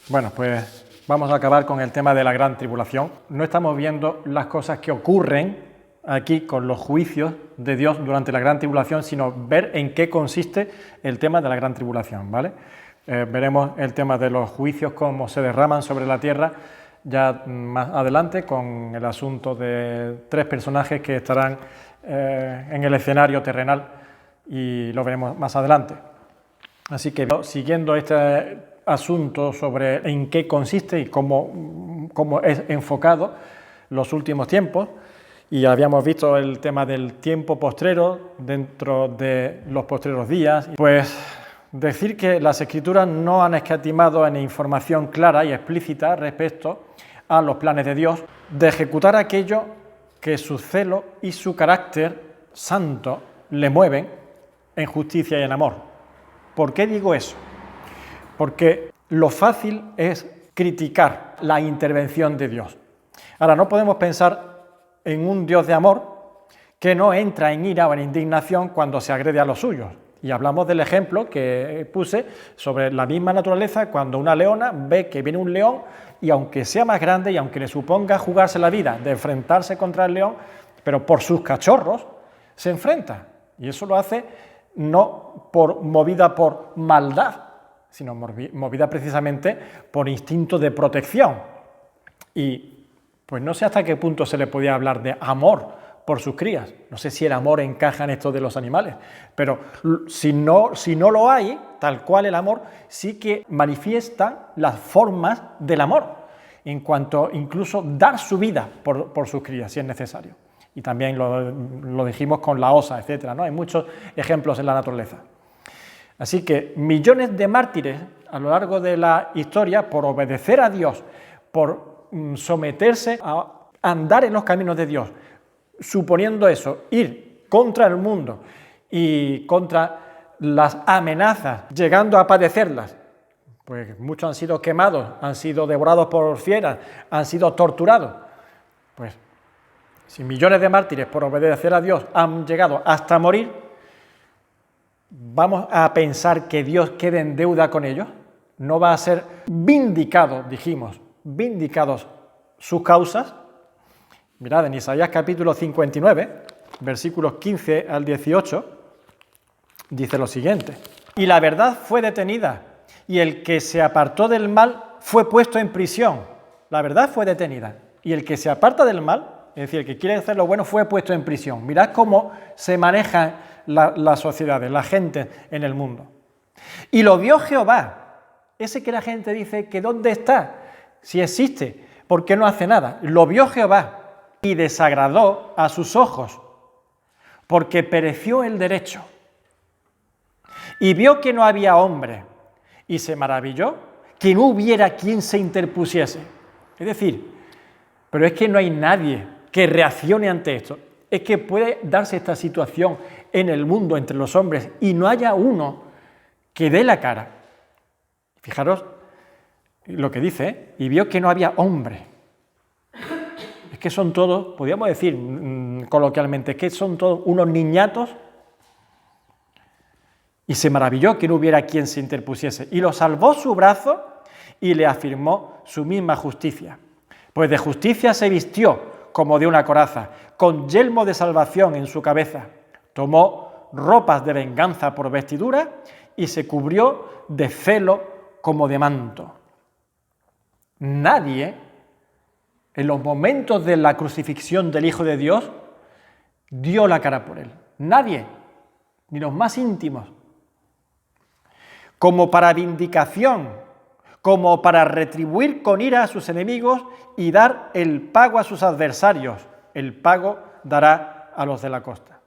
Bueno, pues vamos a acabar con el tema de la gran tribulación. No estamos viendo las cosas que ocurren aquí con los juicios de Dios durante la gran tribulación, sino ver en qué consiste el tema de la gran tribulación, ¿vale? Veremos el tema de los juicios, cómo se derraman sobre la tierra, ya más adelante, con el asunto de 3 personajes que estarán en el escenario terrenal, y lo veremos más adelante. Así que, siguiendo este asunto sobre en qué consiste y cómo es enfocado los últimos tiempos, y habíamos visto el tema del tiempo postrero dentro de los postreros días, pues decir que las Escrituras no han escatimado en información clara y explícita respecto a los planes de Dios de ejecutar aquello que su celo y su carácter santo le mueven en justicia y en amor. ¿Por qué digo eso? Porque lo fácil es criticar la intervención de Dios. Ahora, no podemos pensar en un Dios de amor que no entra en ira o en indignación cuando se agrede a los suyos. Y hablamos del ejemplo que puse sobre la misma naturaleza, cuando una leona ve que viene un león y aunque sea más grande y aunque le suponga jugarse la vida de enfrentarse contra el león, pero por sus cachorros se enfrenta. Y eso lo hace no movida por maldad, sino movida precisamente por instinto de protección. Y pues no sé hasta qué punto se le podía hablar de amor por sus crías. No sé si el amor encaja en esto de los animales, pero si no lo hay, tal cual el amor, sí que manifiesta las formas del amor, en cuanto incluso dar su vida por sus crías, si es necesario. Y también lo dijimos con la osa, etcétera, ¿no? Hay muchos ejemplos en la naturaleza. Así que millones de mártires a lo largo de la historia, por obedecer a Dios, por someterse a andar en los caminos de Dios, suponiendo eso, ir contra el mundo y contra las amenazas, llegando a padecerlas, pues muchos han sido quemados, han sido devorados por fieras, han sido torturados. Pues si millones de mártires por obedecer a Dios han llegado hasta morir, ¿vamos a pensar que Dios quede en deuda con ellos? ¿No va a ser vindicado, vindicados sus causas? Mirad, en Isaías capítulo 59, versículos 15 al 18, dice lo siguiente: y la verdad fue detenida, y el que se apartó del mal fue puesto en prisión. La verdad fue detenida, y el que se aparta del mal, es decir, el que quiere hacer lo bueno, fue puesto en prisión. Mirad cómo se manejan las sociedades, la gente en el mundo. Y lo vio Jehová, ese que la gente dice que ¿dónde está? Si existe, ¿por qué no hace nada? Lo vio Jehová y desagradó a sus ojos, porque pereció el derecho. Y vio que no había hombre, y se maravilló que no hubiera quien se interpusiese. Es decir, pero es que no hay nadie que reaccione ante esto. Es que puede darse esta situación en el mundo entre los hombres y no haya uno que dé la cara. Fijaros lo que dice, ¿eh? Y vio que no había hombre. Es que son todos, podríamos decir coloquialmente, que son todos unos niñatos. Y se maravilló que no hubiera quien se interpusiese. Y lo salvó su brazo y le afirmó su misma justicia. Pues de justicia se vistió como de una coraza, con yelmo de salvación en su cabeza. Tomó ropas de venganza por vestidura y se cubrió de celo como de manto. Nadie, en los momentos de la crucifixión del Hijo de Dios, dio la cara por él. Nadie, ni los más íntimos. Como para vindicación, como para retribuir con ira a sus enemigos y dar el pago a sus adversarios. El pago dará a los de la costa.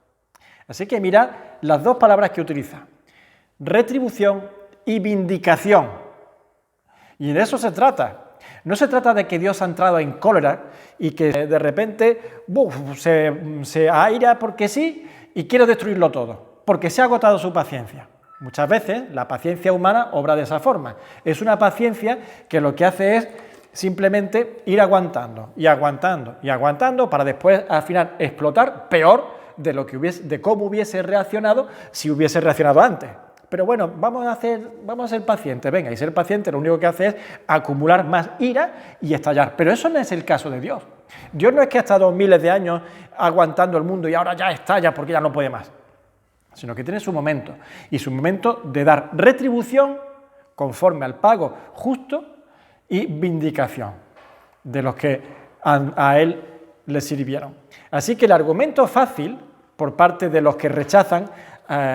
Así que mirad las dos palabras que utiliza: retribución y vindicación. Y de eso se trata. No se trata de que Dios ha entrado en cólera y que de repente se aira porque sí y quiere destruirlo todo, porque se ha agotado su paciencia. Muchas veces la paciencia humana obra de esa forma. Es una paciencia que lo que hace es simplemente ir aguantando y aguantando y aguantando para después al final explotar peor de cómo hubiese reaccionado si hubiese reaccionado antes. pero bueno, vamos a ser pacientes, venga, y ser paciente lo único que hace es acumular más ira y estallar, pero eso no es el caso de Dios. Dios no es que ha estado miles de años aguantando el mundo y ahora ya estalla porque ya no puede más, sino que tiene su momento, y su momento de dar retribución conforme al pago justo y vindicación de los que a él le sirvieron. Así que el argumento fácil por parte de los que rechazan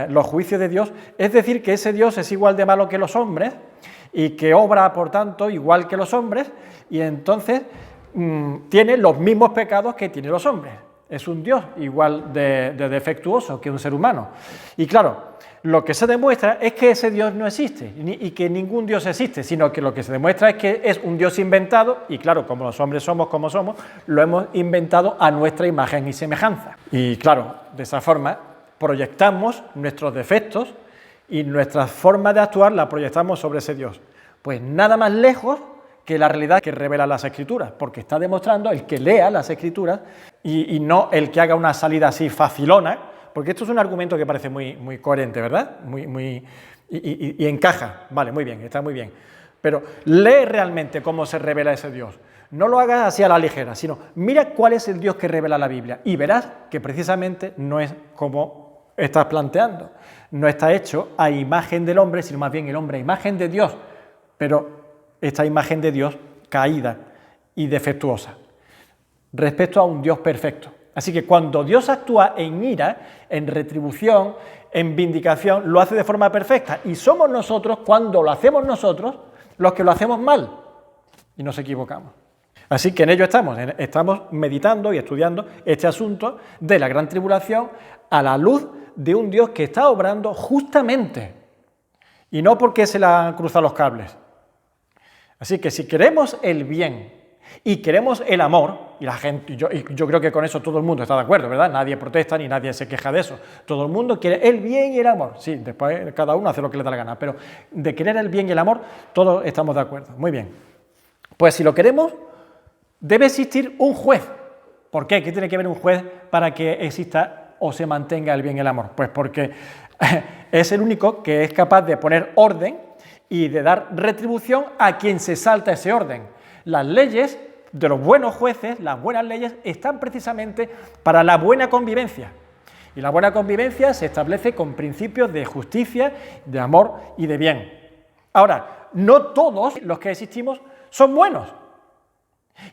los juicios de Dios es decir que ese Dios es igual de malo que los hombres y que obra, por tanto, igual que los hombres, y entonces tiene los mismos pecados que tienen los hombres. Es un Dios igual de defectuoso que un ser humano. Y claro, lo que se demuestra es que ese Dios no existe y que ningún Dios existe, sino que lo que se demuestra es que es un Dios inventado y claro, como los hombres somos como somos, lo hemos inventado a nuestra imagen y semejanza. Y claro, de esa forma proyectamos nuestros defectos y nuestra forma de actuar la proyectamos sobre ese Dios. Pues nada más lejos que la realidad que revela las Escrituras, porque está demostrando el que lea las Escrituras y no el que haga una salida así facilona, porque esto es un argumento que parece muy coherente, ¿verdad? Y encaja, vale, muy bien, está muy bien. Pero lee realmente cómo se revela ese Dios. No lo hagas así a la ligera, sino mira cuál es el Dios que revela la Biblia y verás que precisamente no es como estás planteando. No está hecho a imagen del hombre, sino más bien el hombre a imagen de Dios, pero esta imagen de Dios caída y defectuosa respecto a un Dios perfecto. Así que cuando Dios actúa en ira, en retribución, en vindicación, lo hace de forma perfecta y somos nosotros, cuando lo hacemos nosotros, los que lo hacemos mal y nos equivocamos. Así que en ello estamos meditando y estudiando este asunto de la gran tribulación a la luz de un Dios que está obrando justamente y no porque se le han cruzado los cables. Así que si queremos el bien y queremos el amor, y la gente, yo creo que con eso todo el mundo está de acuerdo, ¿verdad? Nadie protesta ni nadie se queja de eso. Todo el mundo quiere el bien y el amor. Sí, después cada uno hace lo que le da la gana, pero de querer el bien y el amor todos estamos de acuerdo. Muy bien. Pues si lo queremos, debe existir un juez. ¿Por qué? ¿Qué tiene que ver un juez para que exista o se mantenga el bien y el amor? Pues porque es el único que es capaz de poner orden y de dar retribución a quien se salta ese orden. Las leyes de los buenos jueces, las buenas leyes, están precisamente para la buena convivencia. Y la buena convivencia se establece con principios de justicia, de amor y de bien. Ahora, no todos los que existimos son buenos.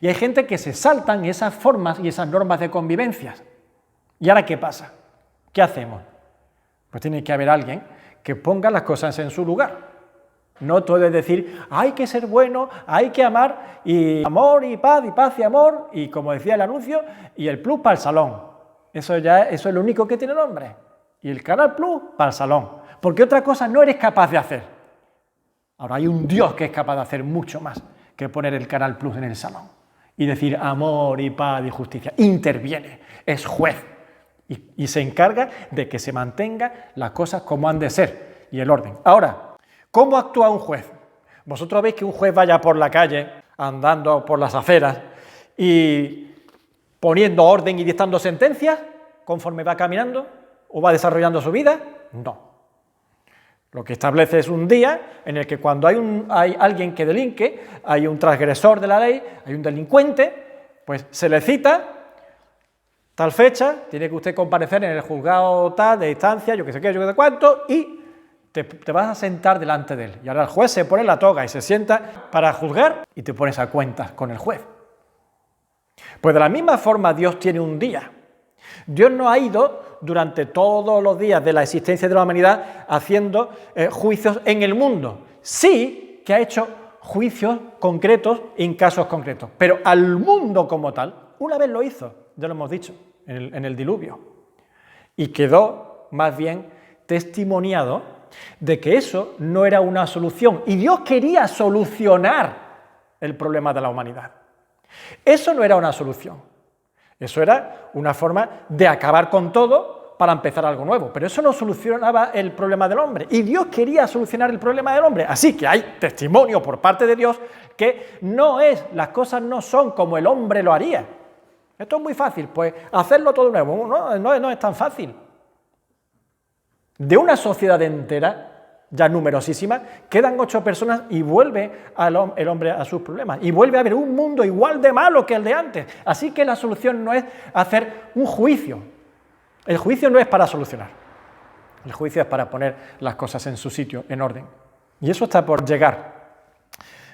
Y hay gente que se saltan esas formas y esas normas de convivencia. ¿Y ahora qué pasa? ¿Qué hacemos? Pues tiene que haber alguien que ponga las cosas en su lugar. No todo es decir, hay que ser bueno, hay que amar, y amor y paz y amor, y como decía el anuncio, y el plus para el salón. Eso es lo único que tiene el hombre. Y el Canal Plus para el salón. Porque otra cosa no eres capaz de hacer. Ahora hay un Dios que es capaz de hacer mucho más que poner el Canal Plus en el salón. Y decir amor y paz y justicia. Interviene, es juez. Y se encarga de que se mantengan las cosas como han de ser. Y el orden. Ahora, ¿cómo actúa un juez? Vosotros veis que un juez vaya por la calle, andando por las aceras y poniendo orden y dictando sentencias conforme va caminando o va desarrollando su vida. No. Lo que establece es un día en el que cuando hay alguien que delinque, hay un transgresor de la ley, hay un delincuente, pues se le cita tal fecha, tiene que usted comparecer en el juzgado tal de instancia, yo que sé qué, yo que sé cuánto, y te vas a sentar delante de él. Y ahora el juez se pone la toga y se sienta para juzgar y te pones a cuentas con el juez. Pues de la misma forma Dios tiene un día. Dios no ha ido durante todos los días de la existencia de la humanidad haciendo juicios en el mundo. Sí que ha hecho juicios concretos en casos concretos, pero al mundo como tal, una vez lo hizo, ya lo hemos dicho, en el diluvio. Y quedó más bien testimoniado de que eso no era una solución. Y Dios quería solucionar el problema de la humanidad. Eso no era una solución. Eso era una forma de acabar con todo para empezar algo nuevo. Pero eso no solucionaba el problema del hombre. Y Dios quería solucionar el problema del hombre. Así que hay testimonio por parte de Dios que las cosas no son como el hombre lo haría. Esto es muy fácil, pues hacerlo todo nuevo. No es tan fácil. De una sociedad entera ya numerosísimas, quedan 8 personas y vuelve el hombre a sus problemas. Y vuelve a haber un mundo igual de malo que el de antes. Así que la solución no es hacer un juicio. El juicio no es para solucionar. El juicio es para poner las cosas en su sitio, en orden. Y eso está por llegar.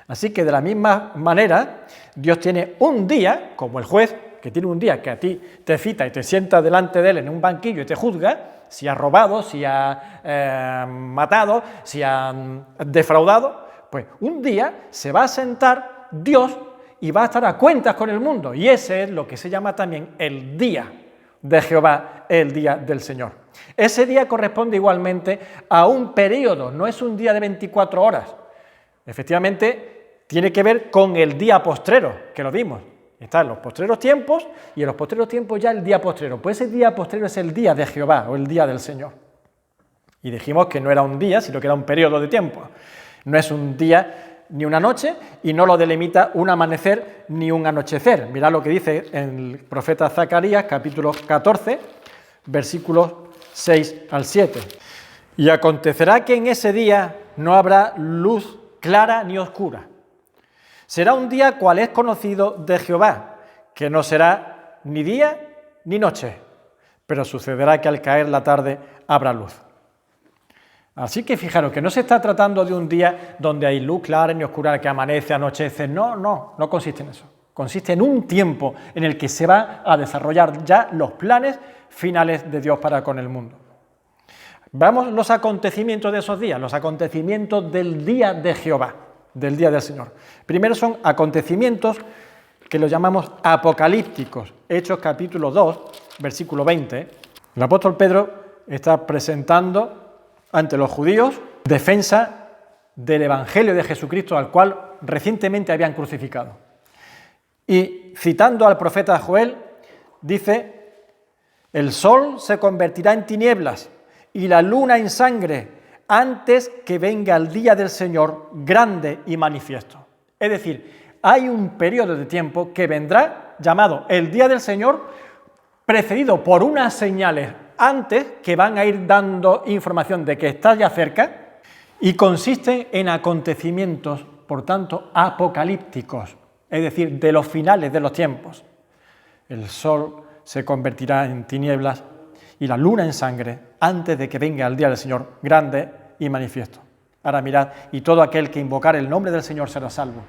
Así que de la misma manera, Dios tiene un día, como el juez, que tiene un día que a ti te cita y te sienta delante de él en un banquillo y te juzga, si has robado, si has matado, si has defraudado, pues un día se va a sentar Dios y va a estar a cuentas con el mundo. Y ese es lo que se llama también el día de Jehová, el día del Señor. Ese día corresponde igualmente a un periodo, no es un día de 24 horas. Efectivamente, tiene que ver con el día postrero, que lo vimos. Están los postreros tiempos y en los postreros tiempos ya el día postrero. Pues ese día postrero es el día de Jehová o el día del Señor. Y dijimos que no era un día, sino que era un periodo de tiempo. No es un día ni una noche y no lo delimita un amanecer ni un anochecer. Mirad lo que dice el profeta Zacarías, capítulo 14, versículos 6 al 7. Y acontecerá que en ese día no habrá luz clara ni oscura. Será un día cual es conocido de Jehová, que no será ni día ni noche, pero sucederá que al caer la tarde habrá luz. Así que fijaros que no se está tratando de un día donde hay luz clara ni oscura, que amanece, anochece. No consiste en eso. Consiste en un tiempo en el que se va a desarrollar ya los planes finales de Dios para con el mundo. Veamos los acontecimientos de esos días, los acontecimientos del día de Jehová, del día del Señor. Primero son acontecimientos que los llamamos apocalípticos. Hechos capítulo 2, versículo 20. El apóstol Pedro está presentando ante los judíos defensa del Evangelio de Jesucristo, al cual recientemente habían crucificado. Y citando al profeta Joel, dice: el sol se convertirá en tinieblas y la luna en sangre antes que venga el día del Señor grande y manifiesto. Es decir, hay un periodo de tiempo que vendrá llamado el día del Señor, precedido por unas señales antes que van a ir dando información de que está ya cerca y consiste en acontecimientos, por tanto, apocalípticos, es decir, de los finales de los tiempos. El sol se convertirá en tinieblas y la luna en sangre antes de que venga el día del Señor grande y manifiesto. Ahora mirad, y todo aquel que invocar el nombre del Señor será salvo.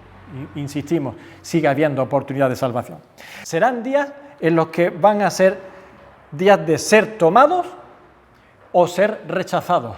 Insistimos, sigue habiendo oportunidad de salvación. Serán días en los que van a ser días de ser tomados o ser rechazados.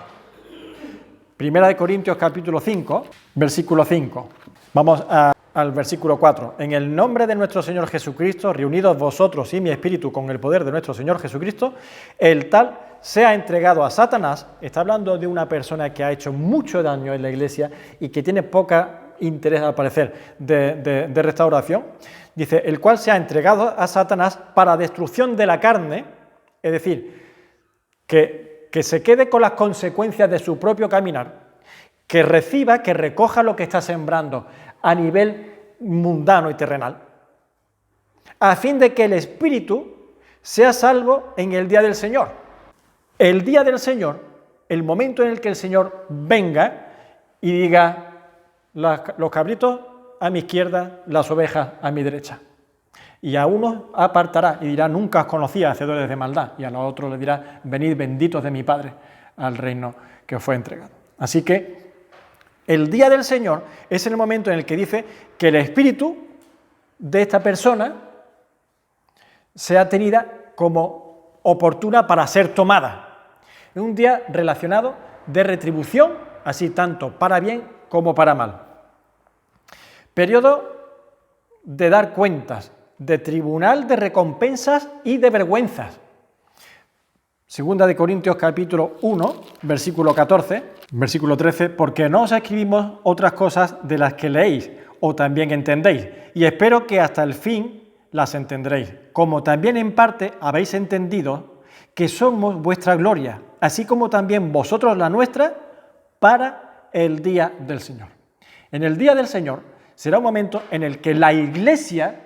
Primera de Corintios capítulo 5, versículo 5. Vamos al versículo 4. En el nombre de nuestro Señor Jesucristo, reunidos vosotros y mi espíritu con el poder de nuestro Señor Jesucristo, el tal sea entregado a Satanás. Está hablando de una persona que ha hecho mucho daño en la iglesia y que tiene poca interés, al parecer, de restauración. Dice, el cual sea entregado a Satanás para destrucción de la carne, es decir, que se quede con las consecuencias de su propio caminar, que reciba, que recoja lo que está sembrando a nivel mundano y terrenal, a fin de que el espíritu sea salvo en el día del Señor. El día del Señor, el momento en el que el Señor venga y diga, los cabritos a mi izquierda, las ovejas a mi derecha. Y a unos apartará y dirá, nunca os conocí, hacedores de maldad. Y a los otros le dirá, venid benditos de mi Padre al reino que os fue entregado. Así que el día del Señor es el momento en el que dice que el espíritu de esta persona sea tenida como oportuna para ser tomada. Es un día relacionado de retribución, así tanto para bien como para mal. Periodo de dar cuentas, de tribunal de recompensas y de vergüenzas. Segunda de Corintios capítulo 1, versículo 14, versículo 13, porque no os escribimos otras cosas de las que leéis o también entendéis, y espero que hasta el fin las entenderéis, como también en parte habéis entendido que somos vuestra gloria, así como también vosotros la nuestra, para el día del Señor. En el día del Señor será un momento en el que la iglesia,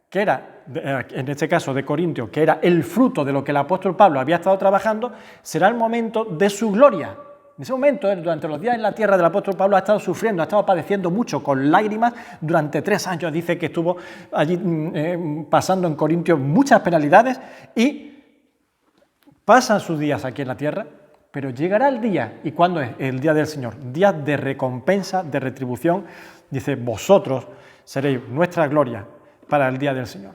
que era, en este caso de Corintios, que era el fruto de lo que el apóstol Pablo había estado trabajando, será el momento de su gloria. En ese momento, durante los días en la tierra del apóstol Pablo, ha estado sufriendo, ha estado padeciendo mucho, con lágrimas, durante 3 años. Dice que estuvo allí pasando en Corintios muchas penalidades y pasan sus días aquí en la tierra, pero llegará el día. ¿Y cuándo es? El día del Señor, día de recompensa, de retribución. Dice, vosotros seréis nuestra gloria para el día del Señor.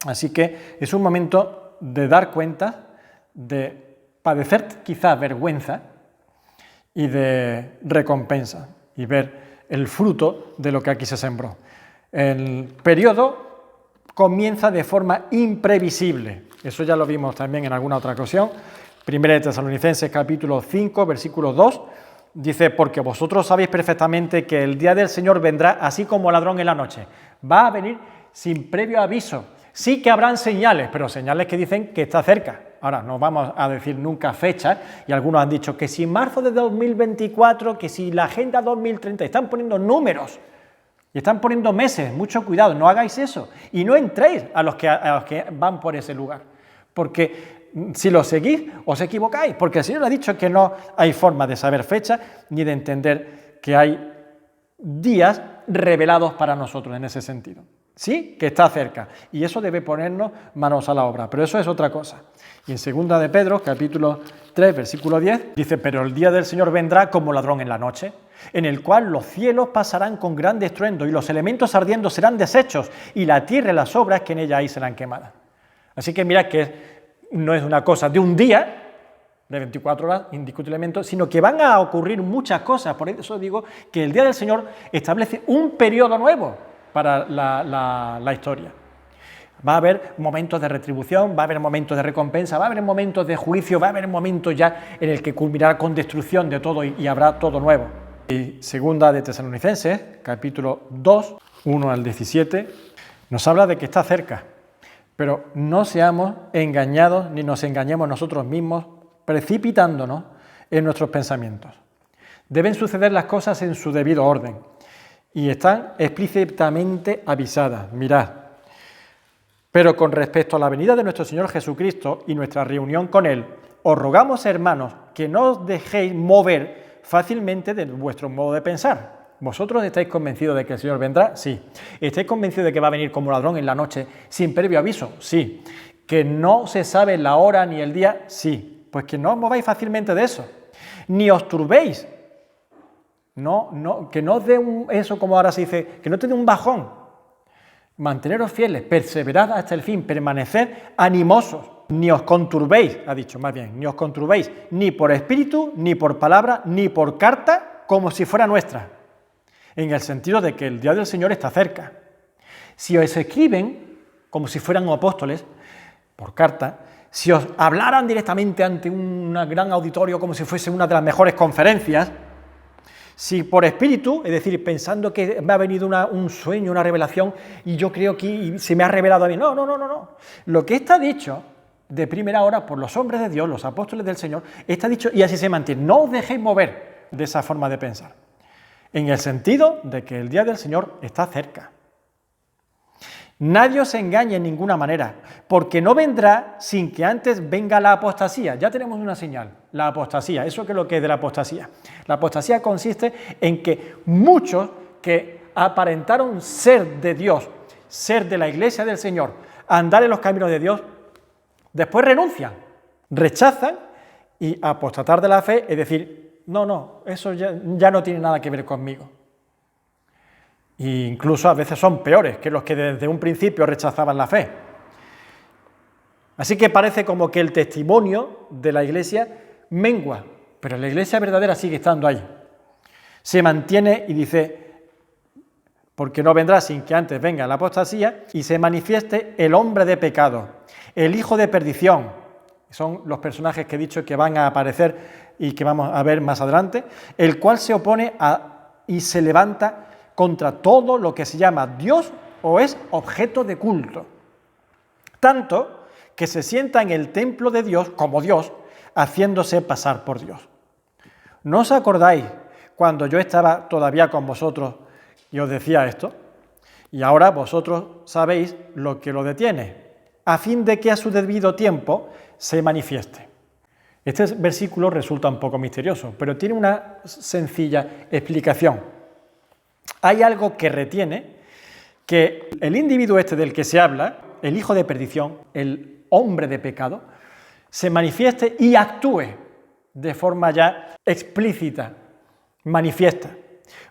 Así que es un momento de dar cuenta, de padecer quizás vergüenza y de recompensa y ver el fruto de lo que aquí se sembró. El periodo comienza de forma imprevisible. Eso ya lo vimos también en alguna otra ocasión. Primera de Tesalonicenses capítulo 5, versículo 2, dice, porque vosotros sabéis perfectamente que el día del Señor vendrá así como ladrón en la noche. Va a venir sin previo aviso. Sí que habrán señales, pero señales que dicen que está cerca. Ahora, no vamos a decir nunca fecha, y algunos han dicho que si marzo de 2024, que si la Agenda 2030, están poniendo números y están poniendo meses. Mucho cuidado, no hagáis eso y no entréis a los que van por ese lugar, porque si lo seguís os equivocáis, porque el Señor ha dicho que no hay forma de saber fecha ni de entender que hay días revelados para nosotros en ese sentido. Sí, que está cerca, y eso debe ponernos manos a la obra, pero eso es otra cosa. Y en 2 de Pedro, capítulo 3, versículo 10, dice, pero el día del Señor vendrá como ladrón en la noche, en el cual los cielos pasarán con gran estruendo, y los elementos ardiendo serán deshechos, y la tierra y las obras que en ella hay serán quemadas. Así que mira que no es una cosa de un día, de 24 horas, indiscutiblemente, sino que van a ocurrir muchas cosas. Por eso digo que el día del Señor establece un periodo nuevo para la historia. Va a haber momentos de retribución, va a haber momentos de recompensa, va a haber momentos de juicio, va a haber momentos ya en el que culminará con destrucción de todo y habrá todo nuevo. Y 2 de Tesalonicenses, capítulo 2, 1 al 17, nos habla de que está cerca, pero no seamos engañados ni nos engañemos nosotros mismos precipitándonos en nuestros pensamientos. Deben suceder las cosas en su debido orden y están explícitamente avisadas. Mirad, pero con respecto a la venida de nuestro Señor Jesucristo y nuestra reunión con Él, os rogamos, hermanos, que no os dejéis mover fácilmente de vuestro modo de pensar. ¿Vosotros estáis convencidos de que el Señor vendrá? Sí. ¿Estáis convencidos de que va a venir como ladrón en la noche sin previo aviso? Sí. ¿Que no se sabe la hora ni el día? Sí. Pues que no os mováis fácilmente de eso. Ni os turbéis. Que no os dé eso como ahora se dice, que no te dé un bajón. Manteneros fieles, perseverad hasta el fin, permaneced animosos. Ni os conturbéis, ha dicho más bien, ni os conturbéis, ni por espíritu, ni por palabra, ni por carta, como si fuera nuestra. En el sentido de que el día del Señor está cerca. Si os escriben, como si fueran apóstoles, por carta, si os hablaran directamente ante un gran auditorio como si fuese una de las mejores conferencias, si por espíritu, es decir, pensando que me ha venido un sueño, una revelación, y yo creo que se me ha revelado a mí. No. Lo que está dicho de primera hora por los hombres de Dios, los apóstoles del Señor, está dicho y así se mantiene. No os dejéis mover de esa forma de pensar, en el sentido de que el día del Señor está cerca. Nadie os engañe en ninguna manera, porque no vendrá sin que antes venga la apostasía. Ya tenemos una señal, la apostasía. ¿Eso qué es lo que es de la apostasía? La apostasía consiste en que muchos que aparentaron ser de Dios, ser de la iglesia del Señor, andar en los caminos de Dios, después renuncian, rechazan y apostatar de la fe, es decir, no, eso ya no tiene nada que ver conmigo. E incluso a veces son peores que los que desde un principio rechazaban la fe. Así que parece como que el testimonio de la iglesia mengua, pero la iglesia verdadera sigue estando ahí. Se mantiene y dice, porque no vendrá sin que antes venga la apostasía y se manifieste el hombre de pecado, el hijo de perdición. Son los personajes que he dicho que van a aparecer y que vamos a ver más adelante, el cual se opone y se levanta contra todo lo que se llama Dios o es objeto de culto, tanto que se sienta en el templo de Dios como Dios, haciéndose pasar por Dios. ¿No os acordáis cuando yo estaba todavía con vosotros y os decía esto? Y ahora vosotros sabéis lo que lo detiene, a fin de que a su debido tiempo se manifieste. Este versículo resulta un poco misterioso, pero tiene una sencilla explicación. Hay algo que retiene que el individuo este del que se habla, el hijo de perdición, el hombre de pecado, se manifieste y actúe de forma ya explícita, manifiesta.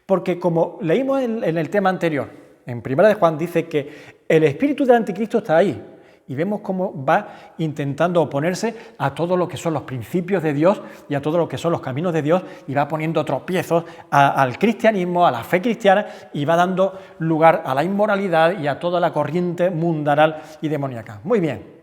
Porque como leímos en el tema anterior, en 1 de Juan dice que el espíritu del anticristo está ahí, y vemos cómo va intentando oponerse a todo lo que son los principios de Dios y a todo lo que son los caminos de Dios, y va poniendo tropiezos al cristianismo, a la fe cristiana, y va dando lugar a la inmoralidad y a toda la corriente mundanal y demoníaca. Muy bien,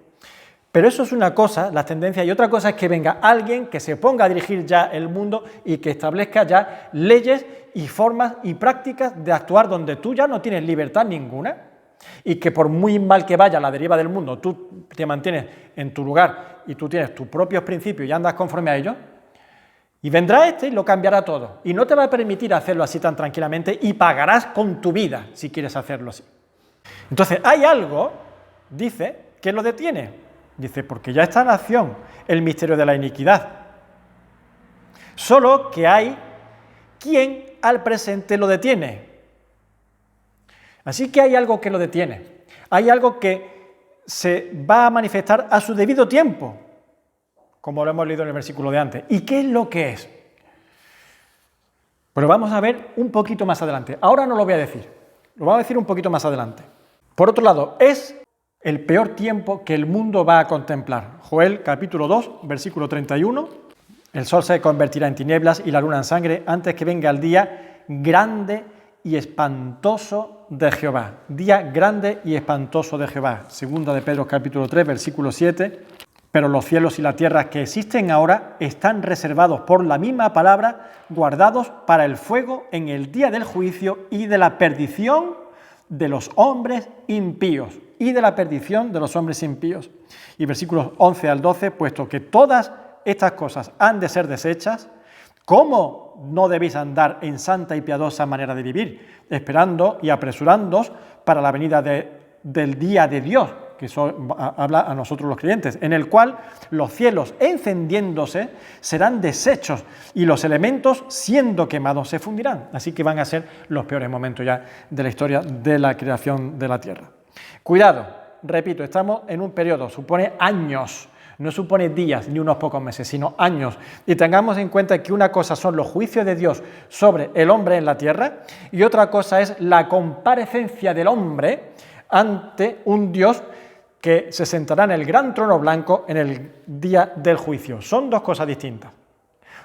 pero eso es una cosa, las tendencias, y otra cosa es que venga alguien que se ponga a dirigir ya el mundo y que establezca ya leyes y formas y prácticas de actuar donde tú ya no tienes libertad ninguna, y que por muy mal que vaya la deriva del mundo, tú te mantienes en tu lugar y tú tienes tus propios principios y andas conforme a ellos, y vendrá este y lo cambiará todo, y no te va a permitir hacerlo así tan tranquilamente, y pagarás con tu vida si quieres hacerlo así. Entonces hay algo, dice, que lo detiene. Dice, porque ya está en acción el misterio de la iniquidad. Solo que hay quien al presente lo detiene. Así que hay algo que lo detiene, hay algo que se va a manifestar a su debido tiempo, como lo hemos leído en el versículo de antes. ¿Y qué es lo que es? Pues lo vamos a ver un poquito más adelante. Ahora no lo voy a decir, lo vamos a decir un poquito más adelante. Por otro lado, es el peor tiempo que el mundo va a contemplar. Joel capítulo 2, versículo 31, el sol se convertirá en tinieblas y la luna en sangre antes que venga el día grande y espantoso de Jehová. Día grande y espantoso de Jehová. Segunda de Pedro capítulo 3, versículo 7. Pero los cielos y la tierra que existen ahora están reservados por la misma palabra, guardados para el fuego en el día del juicio y de la perdición de los hombres impíos. Y de la perdición de los hombres impíos. Y versículos 11 al 12, puesto que todas estas cosas han de ser deshechas, ¿cómo no debéis andar en santa y piadosa manera de vivir, esperando y apresurándoos para la venida del día de Dios, que eso habla a nosotros los creyentes, en el cual los cielos encendiéndose serán deshechos y los elementos siendo quemados se fundirán? Así que van a ser los peores momentos ya de la historia de la creación de la tierra. Cuidado, repito, estamos en un periodo, supone años. No supone días ni unos pocos meses, sino años. Y tengamos en cuenta que una cosa son los juicios de Dios sobre el hombre en la tierra y otra cosa es la comparecencia del hombre ante un Dios que se sentará en el gran trono blanco en el día del juicio. Son dos cosas distintas.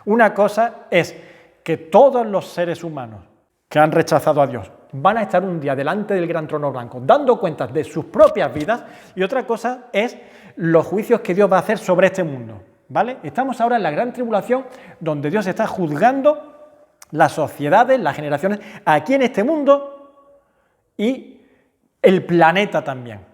Una cosa es que todos los seres humanos que han rechazado a Dios van a estar un día delante del gran trono blanco dando cuentas de sus propias vidas, y otra cosa es los juicios que Dios va a hacer sobre este mundo, ¿vale? Estamos ahora en la gran tribulación donde Dios está juzgando las sociedades, las generaciones aquí en este mundo y el planeta también.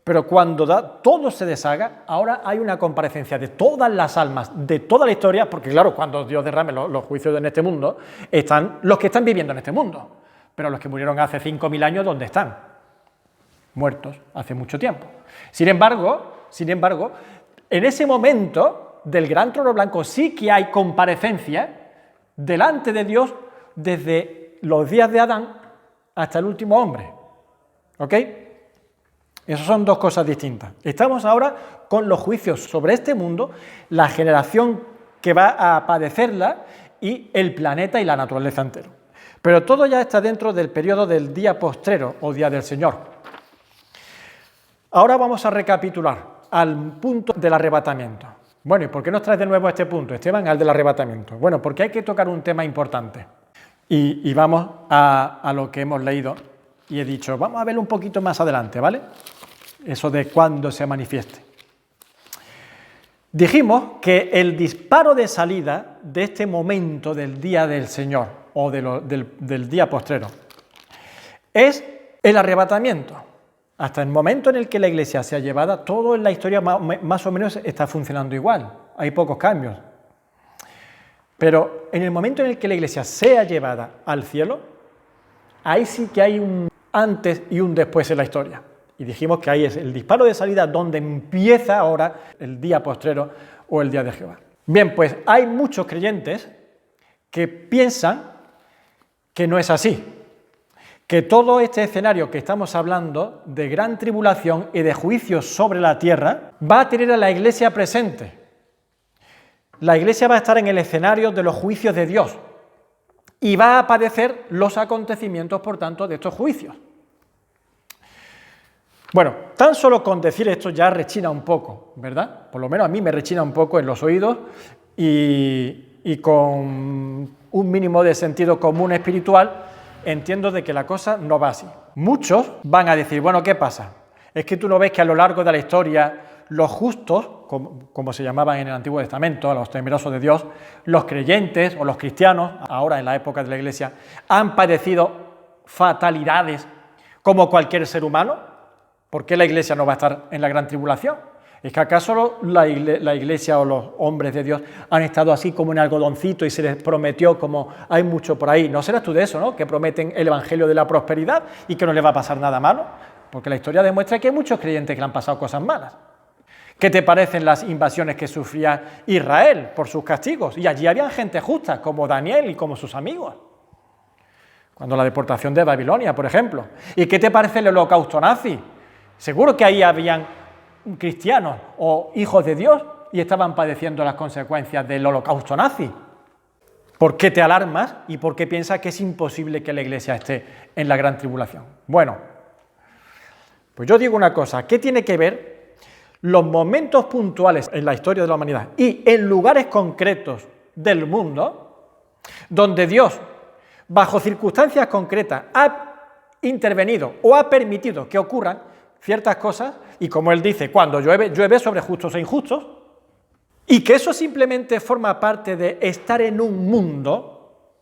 Pero cuando todo se deshaga, ahora hay una comparecencia de todas las almas, de toda la historia, porque claro, cuando Dios derrame los juicios en este mundo, están los que están viviendo en este mundo, pero los que murieron hace 5.000 años, ¿dónde están? Muertos hace mucho tiempo. Sin embargo, en ese momento del gran trono blanco sí que hay comparecencia delante de Dios desde los días de Adán hasta el último hombre. ¿Ok? Esas son dos cosas distintas. Estamos ahora con los juicios sobre este mundo, la generación que va a padecerla y el planeta y la naturaleza entero. Pero todo ya está dentro del periodo del día postrero o día del Señor. Ahora vamos a recapitular al punto del arrebatamiento. Bueno, ¿y por qué nos traes de nuevo a este punto, Esteban, al del arrebatamiento? Bueno, porque hay que tocar un tema importante. Y vamos a lo que hemos leído y he dicho, vamos a verlo un poquito más adelante, ¿vale? Eso de cuándo se manifieste. Dijimos que el disparo de salida de este momento del día del Señor o del día postrero es el arrebatamiento. Hasta el momento en el que la Iglesia sea llevada, todo en la historia más o menos está funcionando igual, hay pocos cambios. Pero en el momento en el que la Iglesia sea llevada al cielo, ahí sí que hay un antes y un después en la historia. Y dijimos que ahí es el disparo de salida donde empieza ahora el día postrero o el día de Jehová. Bien, pues hay muchos creyentes que piensan que no es así, que todo este escenario que estamos hablando de gran tribulación y de juicios sobre la tierra va a tener a la Iglesia presente. La Iglesia va a estar en el escenario de los juicios de Dios y va a padecer los acontecimientos, por tanto, de estos juicios. Bueno, tan solo con decir esto ya rechina un poco, ¿verdad? Por lo menos a mí me rechina un poco en los oídos y con un mínimo de sentido común espiritual entiendo de que la cosa no va así. Muchos van a decir, bueno, ¿qué pasa? Es que tú no ves que a lo largo de la historia los justos, como se llamaban en el Antiguo Testamento, los temerosos de Dios, los creyentes o los cristianos, ahora en la época de la Iglesia, han padecido fatalidades como cualquier ser humano. ¿Por qué la Iglesia no va a estar en la gran tribulación? ¿Es que acaso la Iglesia o los hombres de Dios han estado así como en algodoncito y se les prometió, como hay mucho por ahí? ¿No serás tú de eso, no? Que prometen el evangelio de la prosperidad y que no les va a pasar nada malo. Porque la historia demuestra que hay muchos creyentes que le han pasado cosas malas. ¿Qué te parecen las invasiones que sufría Israel por sus castigos? Y allí había gente justa, como Daniel y como sus amigos. Cuando la deportación de Babilonia, por ejemplo. ¿Y qué te parece el holocausto nazi? Seguro que ahí habían cristianos o hijos de Dios y estaban padeciendo las consecuencias del holocausto nazi. ¿Por qué te alarmas y por qué piensas que es imposible que la Iglesia esté en la gran tribulación? Bueno, pues yo digo una cosa, ¿qué tiene que ver los momentos puntuales en la historia de la humanidad y en lugares concretos del mundo donde Dios, bajo circunstancias concretas, ha intervenido o ha permitido que ocurran ciertas cosas, y como él dice, cuando llueve, llueve sobre justos e injustos, y que eso simplemente forma parte de estar en un mundo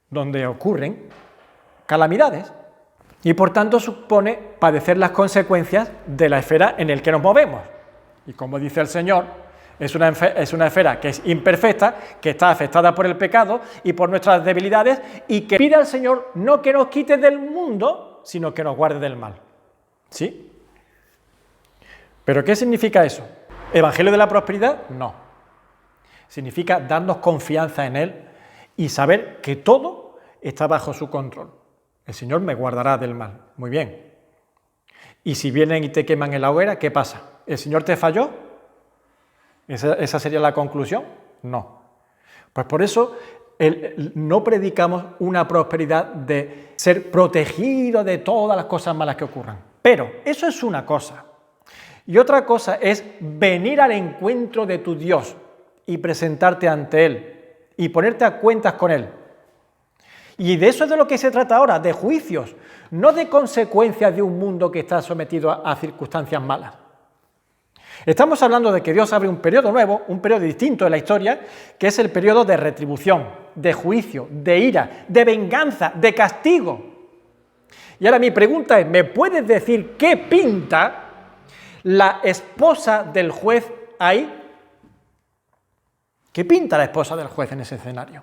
donde ocurren calamidades, y por tanto supone padecer las consecuencias de la esfera en la que nos movemos. Y como dice el Señor, es una esfera que es imperfecta, que está afectada por el pecado y por nuestras debilidades, y que pide al Señor no que nos quite del mundo, sino que nos guarde del mal. ¿Sí? ¿Pero qué significa eso? ¿Evangelio de la prosperidad? No. Significa darnos confianza en Él y saber que todo está bajo su control. El Señor me guardará del mal. Muy bien. Y si vienen y te queman en la hoguera, ¿qué pasa? ¿El Señor te falló? ¿Esa sería la conclusión? No. Pues por eso no predicamos una prosperidad de ser protegido de todas las cosas malas que ocurran. Pero eso es una cosa. Y otra cosa es venir al encuentro de tu Dios y presentarte ante Él y ponerte a cuentas con Él. Y de eso es de lo que se trata ahora, de juicios, no de consecuencias de un mundo que está sometido a circunstancias malas. Estamos hablando de que Dios abre un periodo nuevo, un periodo distinto en la historia, que es el periodo de retribución, de juicio, de ira, de venganza, de castigo. Y ahora mi pregunta es, ¿me puedes decir qué pinta la esposa del juez ahí? ¿Qué pinta la esposa del juez en ese escenario?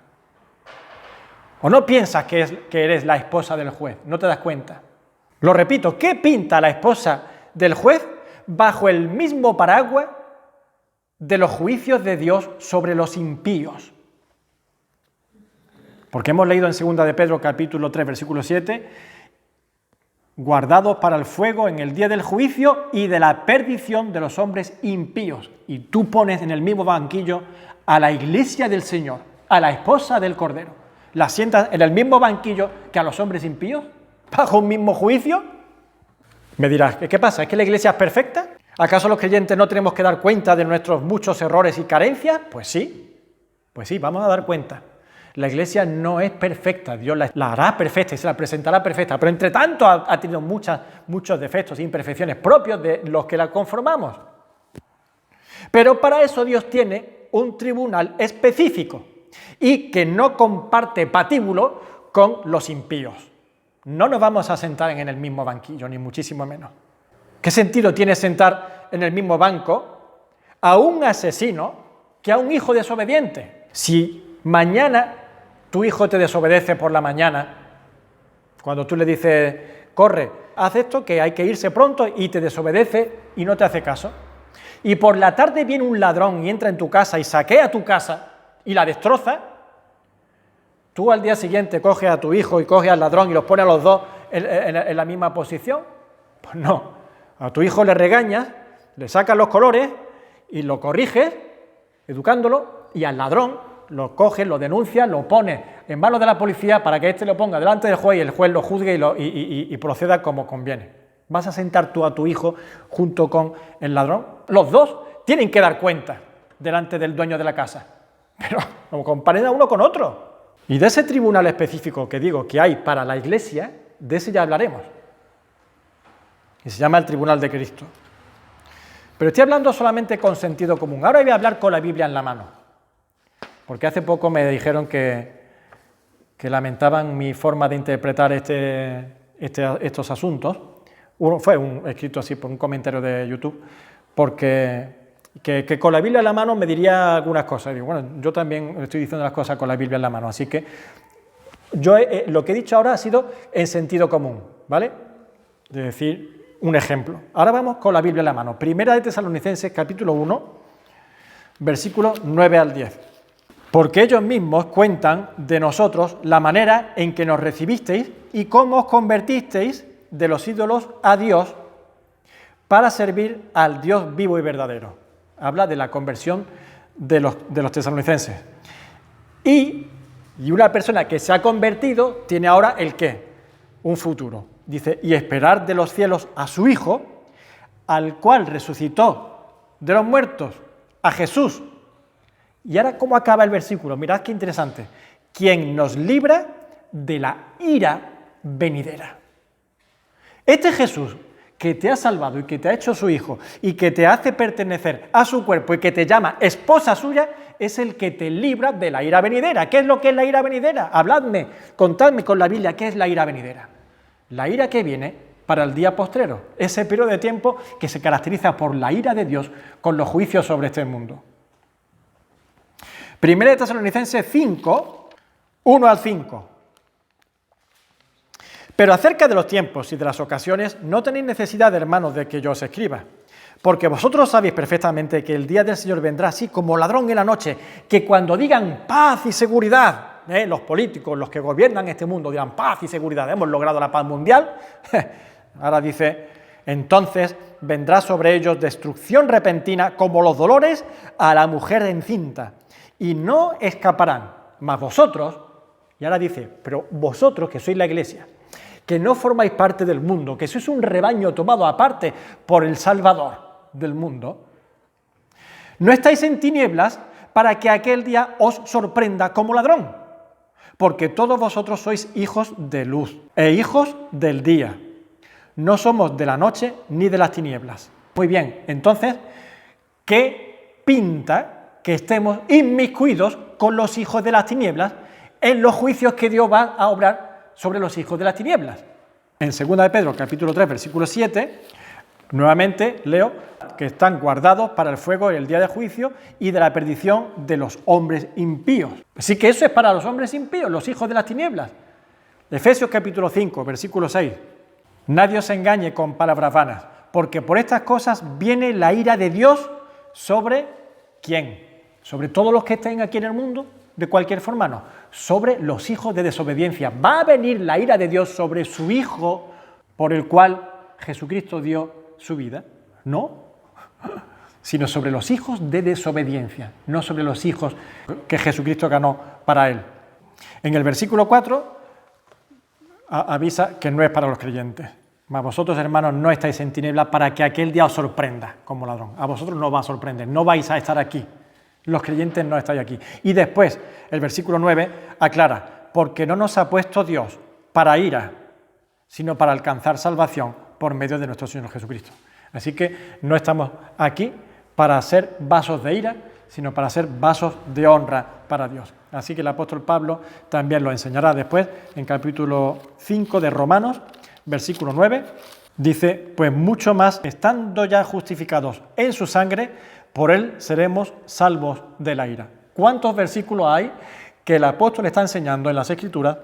¿O no piensas que eres la esposa del juez? ¿No te das cuenta? Lo repito, ¿qué pinta la esposa del juez bajo el mismo paraguas de los juicios de Dios sobre los impíos? Porque hemos leído en 2 de Pedro capítulo 3 versículo 7, guardados para el fuego en el día del juicio y de la perdición de los hombres impíos. Y tú pones en el mismo banquillo a la iglesia del Señor, a la esposa del Cordero. ¿La sientas en el mismo banquillo que a los hombres impíos? ¿Bajo un mismo juicio? Me dirás, ¿qué pasa? ¿Es que la iglesia es perfecta? ¿Acaso los creyentes no tenemos que dar cuenta de nuestros muchos errores y carencias? Pues sí, vamos a dar cuenta. La iglesia no es perfecta, Dios la hará perfecta y se la presentará perfecta, pero entre tanto ha tenido muchos defectos e imperfecciones propios de los que la conformamos. Pero para eso Dios tiene un tribunal específico y que no comparte patíbulo con los impíos. No nos vamos a sentar en el mismo banquillo, ni muchísimo menos. ¿Qué sentido tiene sentar en el mismo banco a un asesino que a un hijo desobediente? Si mañana tu hijo te desobedece por la mañana, cuando tú le dices, corre, haz esto, que hay que irse pronto, y te desobedece y no te hace caso. y por la tarde viene un ladrón y entra en tu casa y saquea tu casa y la destroza, ¿tú al día siguiente coges a tu hijo y coges al ladrón y los pones a los dos en la misma posición? Pues no. A tu hijo le regañas, le sacas los colores y lo corriges, educándolo, y al ladrón lo coges, lo denuncias, lo pones en manos de la policía para que éste lo ponga delante del juez y el juez lo juzgue y proceda como conviene. ¿Vas a sentar tú a tu hijo junto con el ladrón? Los dos tienen que dar cuenta delante del dueño de la casa, pero no comparen a uno con otro. Y de ese tribunal específico que digo que hay para la Iglesia, de ese ya hablaremos. Y se llama el Tribunal de Cristo. Pero estoy hablando solamente con sentido común. Ahora voy a hablar con la Biblia en la mano. Porque hace poco me dijeron que lamentaban mi forma de interpretar estos asuntos. Fue escrito así por un comentario de YouTube, porque que con la Biblia en la mano me diría algunas cosas. Y digo, bueno, yo también estoy diciendo las cosas con la Biblia en la mano, así que yo lo que he dicho ahora ha sido en sentido común, ¿vale? Es decir, un ejemplo. Ahora vamos con la Biblia en la mano. Primera de Tesalonicenses, capítulo 1, versículos 9 al 10. Porque ellos mismos cuentan de nosotros la manera en que nos recibisteis y cómo os convertisteis de los ídolos a Dios para servir al Dios vivo y verdadero. Habla de la conversión de los tesalonicenses. Y una persona que se ha convertido tiene ahora ¿el qué? Un futuro. Dice, y esperar de los cielos a su Hijo, al cual resucitó de los muertos, a Jesús. Y ahora, ¿cómo acaba el versículo? Mirad qué interesante. Quien nos libra de la ira venidera. Este Jesús que te ha salvado y que te ha hecho su Hijo y que te hace pertenecer a su cuerpo y que te llama esposa suya, es el que te libra de la ira venidera. ¿Qué es lo que es la ira venidera? Habladme, contadme con la Biblia qué es la ira venidera. La ira que viene para el día postrero, ese periodo de tiempo que se caracteriza por la ira de Dios con los juicios sobre este mundo. Primera de Tesalonicenses 5, 1 al 5. Pero acerca de los tiempos y de las ocasiones no tenéis necesidad, hermanos, de que yo os escriba, porque vosotros sabéis perfectamente que el día del Señor vendrá así como ladrón en la noche, que cuando digan paz y seguridad, los políticos, los que gobiernan este mundo dirán paz y seguridad, hemos logrado la paz mundial. Ahora dice, entonces vendrá sobre ellos destrucción repentina como los dolores a la mujer encinta, y no escaparán. Mas vosotros, y ahora dice, pero vosotros que sois la Iglesia, que no formáis parte del mundo, que sois un rebaño tomado aparte por el Salvador del mundo, no estáis en tinieblas para que aquel día os sorprenda como ladrón, porque todos vosotros sois hijos de luz e hijos del día. No somos de la noche ni de las tinieblas. Muy bien, entonces, ¿qué pinta que estemos inmiscuidos con los hijos de las tinieblas en los juicios que Dios va a obrar sobre los hijos de las tinieblas? En 2 de Pedro, capítulo 3, versículo 7, nuevamente leo que están guardados para el fuego en el día de juicio y de la perdición de los hombres impíos. Así que eso es para los hombres impíos, los hijos de las tinieblas. Efesios capítulo 5, versículo 6. Nadie os engañe con palabras vanas, porque por estas cosas viene la ira de Dios sobre ¿quién? Sobre todos los que estén aquí en el mundo, de cualquier forma, no. Sobre los hijos de desobediencia. Va a venir la ira de Dios sobre su Hijo, por el cual Jesucristo dio su vida. No, sino sobre los hijos de desobediencia, no sobre los hijos que Jesucristo ganó para él. En el versículo 4 avisa que no es para los creyentes. Mas vosotros, hermanos, no estáis en tinieblas para que aquel día os sorprenda como ladrón. A vosotros no os va a sorprender, no vais a estar aquí. Los creyentes no estáis aquí. Y después, el versículo 9 aclara, porque no nos ha puesto Dios para ira, sino para alcanzar salvación por medio de nuestro Señor Jesucristo. Así que no estamos aquí para ser vasos de ira, sino para ser vasos de honra para Dios. Así que el apóstol Pablo también lo enseñará después, en capítulo 5 de Romanos, versículo 9, dice, pues mucho más, estando ya justificados en su sangre, por él seremos salvos de la ira. ¿Cuántos versículos hay que el apóstol está enseñando en las Escrituras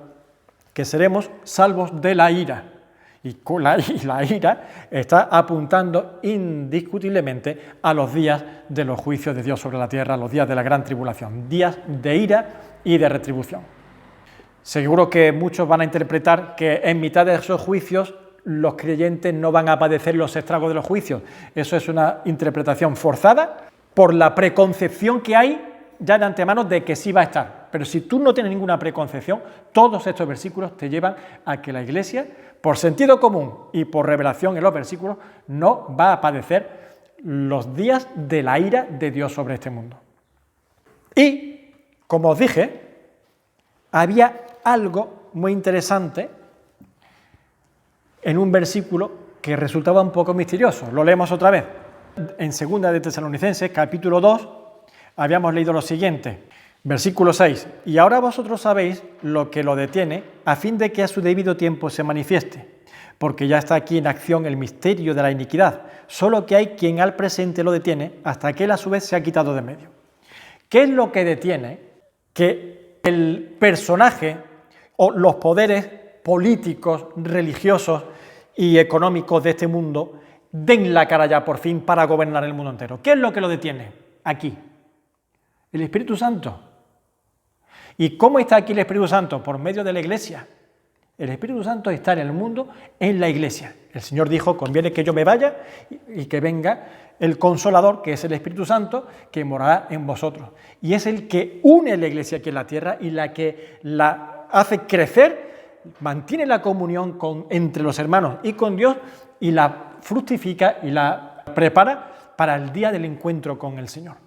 que seremos salvos de la ira? Y la ira está apuntando indiscutiblemente a los días de los juicios de Dios sobre la tierra, los días de la gran tribulación, días de ira y de retribución. Seguro que muchos van a interpretar que en mitad de esos juicios los creyentes no van a padecer los estragos de los juicios. Eso es una interpretación forzada por la preconcepción que hay ya de antemano de que sí va a estar. Pero si tú no tienes ninguna preconcepción, todos estos versículos te llevan a que la Iglesia, por sentido común y por revelación en los versículos, no va a padecer los días de la ira de Dios sobre este mundo. Y, como os dije, había algo muy interesante en un versículo que resultaba un poco misterioso. Lo leemos otra vez. En 2 de Tesalonicenses, capítulo 2, habíamos leído lo siguiente, versículo 6. Y ahora vosotros sabéis lo que lo detiene, a fin de que a su debido tiempo se manifieste, porque ya está aquí en acción el misterio de la iniquidad, solo que hay quien al presente lo detiene, hasta que él a su vez se ha quitado de medio. ¿Qué es lo que detiene que el personaje o los poderes políticos, religiosos y económicos de este mundo den la cara ya por fin para gobernar el mundo entero? ¿Qué es lo que lo detiene aquí? El Espíritu Santo. ¿Y cómo está aquí el Espíritu Santo? Por medio de la Iglesia. El Espíritu Santo está en el mundo, en la Iglesia. El Señor dijo, conviene que yo me vaya y que venga el Consolador, que es el Espíritu Santo, que morará en vosotros. Y es el que une la Iglesia aquí en la tierra y la que la hace crecer, mantiene la comunión entre los hermanos y con Dios y la fructifica y la prepara para el día del encuentro con el Señor.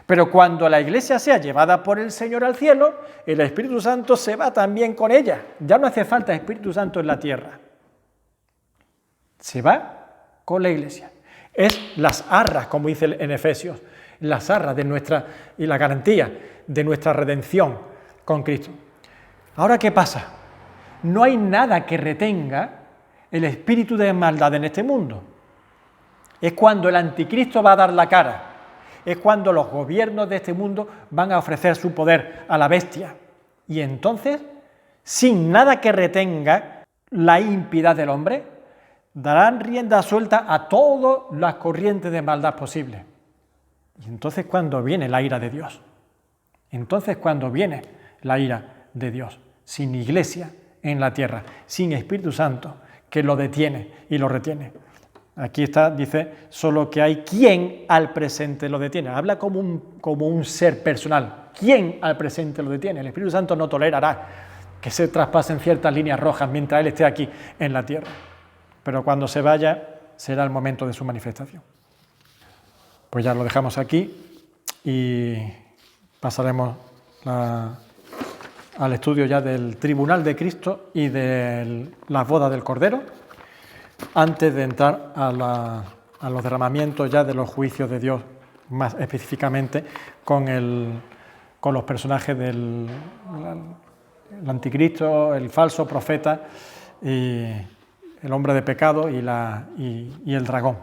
Pero cuando la Iglesia sea llevada por el Señor al cielo, el Espíritu Santo se va también con ella. Ya no hace falta Espíritu Santo en la tierra. Se va con la Iglesia. Es las arras, como dice en Efesios, las arras de nuestra, y la garantía de nuestra redención con Cristo. Ahora, ¿qué pasa? No hay nada que retenga el espíritu de maldad en este mundo. Es cuando el anticristo va a dar la cara. Es cuando los gobiernos de este mundo van a ofrecer su poder a la bestia. Y entonces, sin nada que retenga la impiedad del hombre, darán rienda suelta a todas las corrientes de maldad posibles. Y entonces cuando viene la ira de Dios. Entonces cuando viene la ira de Dios. Sin Iglesia en la tierra, sin Espíritu Santo que lo detiene y lo retiene. Aquí está, dice, solo que hay quien al presente lo detiene. Habla como un ser personal. ¿Quién al presente lo detiene? El Espíritu Santo no tolerará que se traspasen ciertas líneas rojas mientras Él esté aquí en la tierra. Pero cuando se vaya, será el momento de su manifestación. Pues ya lo dejamos aquí y pasaremos al estudio ya del tribunal de Cristo y de las bodas del Cordero, antes de entrar a los derramamientos ya de los juicios de Dios, más específicamente con los personajes del anticristo, el falso profeta, y el hombre de pecado y el dragón.